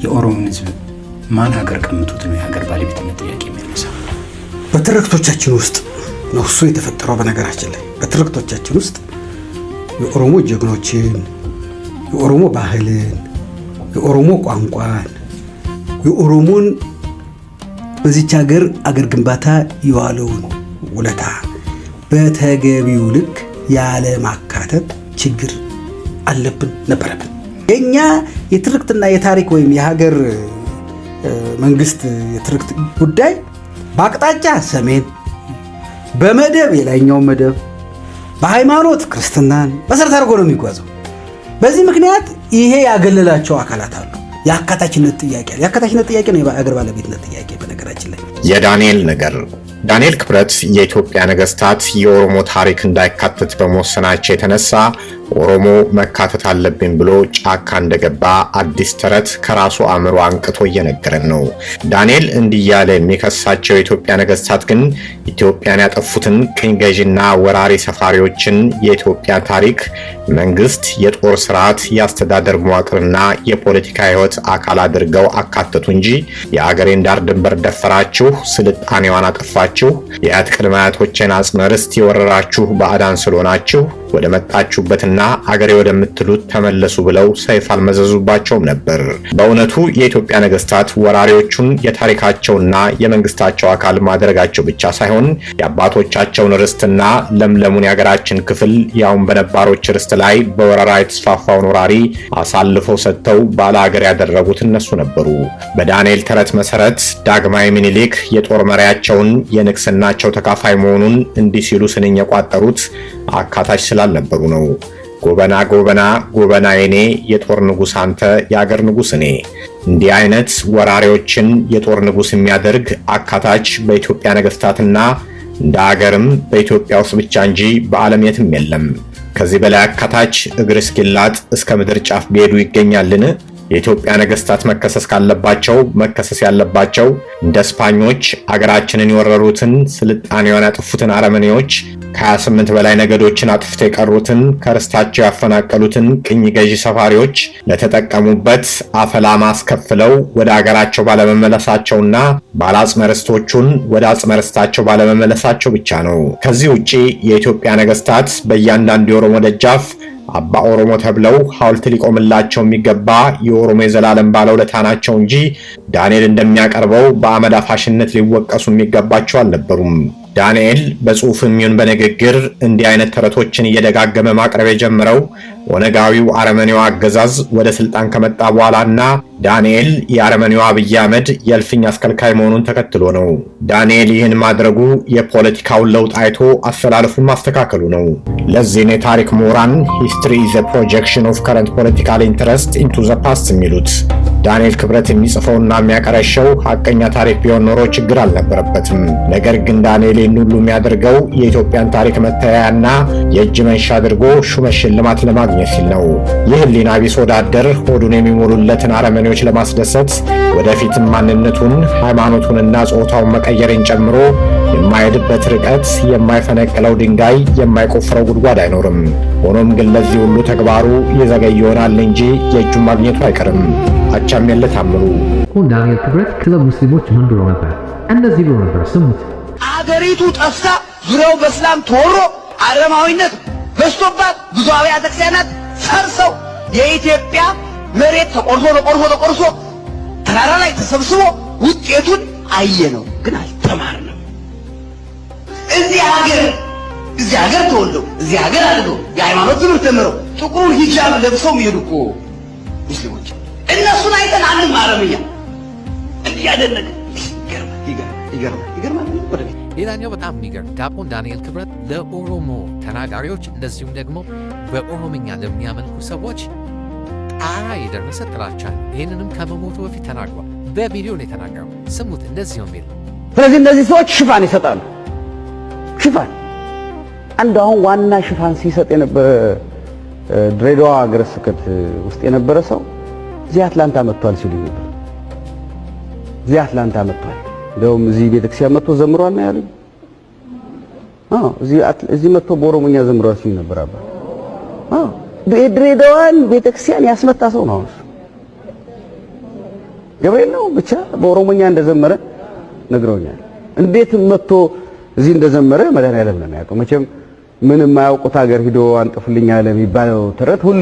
የኦሮሞን ህዝብ ማን ሀገር ቀምቶት ነው የሀገር ባለቤትነት ጥያቄ የሚያነሳው? በትርክቶቻችን ውስጥ ነው እሱ የተፈጠረው። በነገራችን ላይ በትርክቶቻችን ውስጥ የኦሮሞ ጀግኖችን፣ የኦሮሞ ባህልን፣ የኦሮሞ ቋንቋን፣ የኦሮሞን በዚች ሀገር አገር ግንባታ የዋለውን ውለታ በተገቢው ልክ ያለ ማካተት ችግር አለብን ነበረብን። የኛ የትርክትና የታሪክ ወይም የሀገር መንግስት የትርክት ጉዳይ በአቅጣጫ ሰሜን፣ በመደብ የላይኛው መደብ፣ በሃይማኖት ክርስትናን መሰረት አድርጎ ነው የሚጓዘው። በዚህ ምክንያት ይሄ ያገለላቸው አካላት አሉ። የአካታችነት ጥያቄ አለ። የአካታችነት ጥያቄ ነው የሀገር ባለቤትነት ጥያቄ። በነገራችን ላይ የዳንኤል ነገር ዳንኤል ክብረት የኢትዮጵያ ነገስታት የኦሮሞ ታሪክ እንዳይካተት በመወሰናቸው የተነሳ ኦሮሞ መካተት አለብኝ ብሎ ጫካ እንደገባ አዲስ ተረት ከራሱ አእምሮ አንቅቶ እየነገረን ነው። ዳንኤል እንዲህ ያለ የሚከሳቸው የኢትዮጵያ ነገስታት ግን ኢትዮጵያን ያጠፉትን ቅኝ ገዢና ወራሪ ሰፋሪዎችን የኢትዮጵያ ታሪክ፣ መንግስት፣ የጦር ስርዓት፣ የአስተዳደር መዋቅርና የፖለቲካ ህይወት አካል አድርገው አካተቱ እንጂ የአገሬን ዳር ድንበር ደፈራችሁ፣ ስልጣኔዋን አጠፋችሁ፣ የአያት ቅድመ አያቶችን አጽመ ርስት የወረራችሁ ባዕዳን ስለሆናችሁ ወደ መጣችሁበትና አገሬ ወደምትሉት ተመለሱ ብለው ሰይፍ አልመዘዙባቸውም ነበር። በእውነቱ የኢትዮጵያ ነገስታት ወራሪዎቹን የታሪካቸውና የመንግስታቸው አካል ማድረጋቸው ብቻ ሳይሆን የአባቶቻቸውን ርስትና ለምለሙን የሀገራችን ክፍል ያውን በነባሮች ርስት ላይ በወረራ የተስፋፋውን ወራሪ አሳልፈው ሰጥተው ባለ ሀገር ያደረጉት እነሱ ነበሩ። በዳንኤል ተረት መሰረት ዳግማዊ ምኒልክ የጦር መሪያቸውን የንግስናቸው ተካፋይ መሆኑን እንዲህ ሲሉ ስንኝ የቋጠሩት አካታች ስላልነበሩ ነው። ጎበና ጎበና ጎበና የኔ የጦር ንጉስ አንተ የአገር ንጉስ እኔ። እንዲህ አይነት ወራሪዎችን የጦር ንጉስ የሚያደርግ አካታች በኢትዮጵያ ነገስታትና እንደ አገርም በኢትዮጵያ ውስጥ ብቻ እንጂ በዓለም የትም የለም። ከዚህ በላይ አካታች እግር እስኪላጥ እስከ ምድር ጫፍ ቢሄዱ ይገኛልን? የኢትዮጵያ ነገስታት መከሰስ ካለባቸው መከሰስ ያለባቸው እንደ ስፓኞች አገራችንን የወረሩትን ስልጣኔዋን ያጠፉትን አረመኔዎች፣ ከ28 በላይ ነገዶችን አጥፍተው የቀሩትን ከርስታቸው ያፈናቀሉትን ቅኝ ገዢ ሰፋሪዎች ለተጠቀሙበት አፈላማ አስከፍለው ወደ አገራቸው ባለመመለሳቸውና ባለአጽመ ርስቶቹን ወደ አጽመ ርስታቸው ባለመመለሳቸው ብቻ ነው። ከዚህ ውጪ የኢትዮጵያ ነገስታት በእያንዳንዱ የኦሮሞ ደጃፍ አባ ኦሮሞ ተብለው ሐውልት ሊቆምላቸው የሚገባ የኦሮሞ የዘላለም ባለውለታ ናቸው እንጂ ዳንኤል እንደሚያቀርበው በአመድ አፋሽነት ሊወቀሱ የሚገባቸው አልነበሩም። ዳንኤል በጽሁፍም ይሁን በንግግር እንዲህ አይነት ተረቶችን እየደጋገመ ማቅረብ የጀመረው ኦነጋዊው አረመኔው አገዛዝ ወደ ስልጣን ከመጣ በኋላና ዳንኤል የአረመኔው አብይ አህመድ የእልፍኝ አስከልካይ መሆኑን ተከትሎ ነው። ዳንኤል ይህን ማድረጉ የፖለቲካውን ለውጥ አይቶ አስተላለፉን ማስተካከሉ ነው። ለዚህ የታሪክ ምሁራን ሂስትሪ ኢዝ ኤ ፕሮጀክሽን ኦፍ ከረንት ፖለቲካል ኢንተረስት ኢንቱ ዘ ፓስት የሚሉት። ዳንኤል ክብረት የሚጽፈውና የሚያቀረሸው ሐቀኛ ታሪክ ቢሆን ኖሮ ችግር አልነበረበትም። ነገር ግን ዳንኤል ይህን ሁሉ የሚያደርገው የኢትዮጵያን ታሪክ መተያያና የእጅ መንሻ አድርጎ ሹመት ሽልማት ለማግኘት ሲል ነው። ይህ ህሊና ቢስ ወዳደር ሆዱን የሚሞሉለትን አረመኔዎች ለማስደሰት ወደፊትም ማንነቱን ሃይማኖቱንና ጾታውን መቀየርን ጨምሮ የማይሄድበት ርቀት፣ የማይፈነቅለው ድንጋይ፣ የማይቆፍረው ጉድጓድ አይኖርም። ሆኖም ግን ለዚህ ሁሉ ተግባሩ ይዘገይ ይሆናል እንጂ የእጁን ማግኘቱ አይቀርም። አቻም የለ ታምሩ። ዳንኤል ክብረት ክለብ ሙስሊሞች ምን ብሎ ነበር? እንደዚህ ብሎ ነበር፣ ስሙት። አገሪቱ ጠፍታ ዙሪያው በእስላም ተወሮ አረማዊነት በስቶባት ብዙ አብያተ ክርስቲያናት ፈርሰው የኢትዮጵያ መሬት ተቆርሶ ተራራ ላይ ተሰብስቦ ውጤቱን አየነው፣ ግን አልተማርንም። እዚህ ሀገር ተወልደው እዚህ ሀገር አድገው የሃይማኖት ትምህርት ተምረው ጥቁሩን ሂጃብ ለብሰው የሚሄዱ እኮ ሙስሊሞች እነሱን አይተን አንማርም። እኛ እንዲያደነቅ ይገርማል። ሌላኛው በጣም የሚገርም ዲያቆን ዳንኤል ክብረት ለኦሮሞ ተናጋሪዎች እንደዚሁም ደግሞ በኦሮምኛ ለሚያመልኩ ሰዎች ጣራ የደረሰ ጥላቻ ነው። ይህንንም ከመሞቱ በፊት ተናግሯል። በቪዲዮ ነው የተናገረው። ስሙት። እንደዚህ ነው የሚለው። ስለዚህ እነዚህ ሰዎች ሽፋን ይሰጣሉ። ሽፋን አንዱ አሁን ዋና ሽፋን ሲሰጥ የነበረ ድሬዳዋ ሀገረ ስብከት ውስጥ የነበረ ሰው እዚህ አትላንታ መጥቷል ሲሉ ነበር። እዚህ አትላንታ መጥቷል፣ እንደውም እዚህ ቤተክርስቲያን መጥቶ ዘምሯል ነው ያሉኝ። እዚህ መጥቶ በኦሮሞኛ ዘምሯል ሲሉ ነበር። ድሬዳዋን ቤተክርስቲያን ያስመታ ሰው ነው። ገብርኤል ነው ብቻ በኦሮሞኛ እንደዘመረ ነግረውኛል። እንዴት መጥቶ እዚህ እንደዘመረ መድኃኒዓለም ነው የሚያውቀው። መቼም ምን የማያውቁት ሀገር ሂዶ አንጥፍልኝ አለ የሚባለው ተረት ሁሉ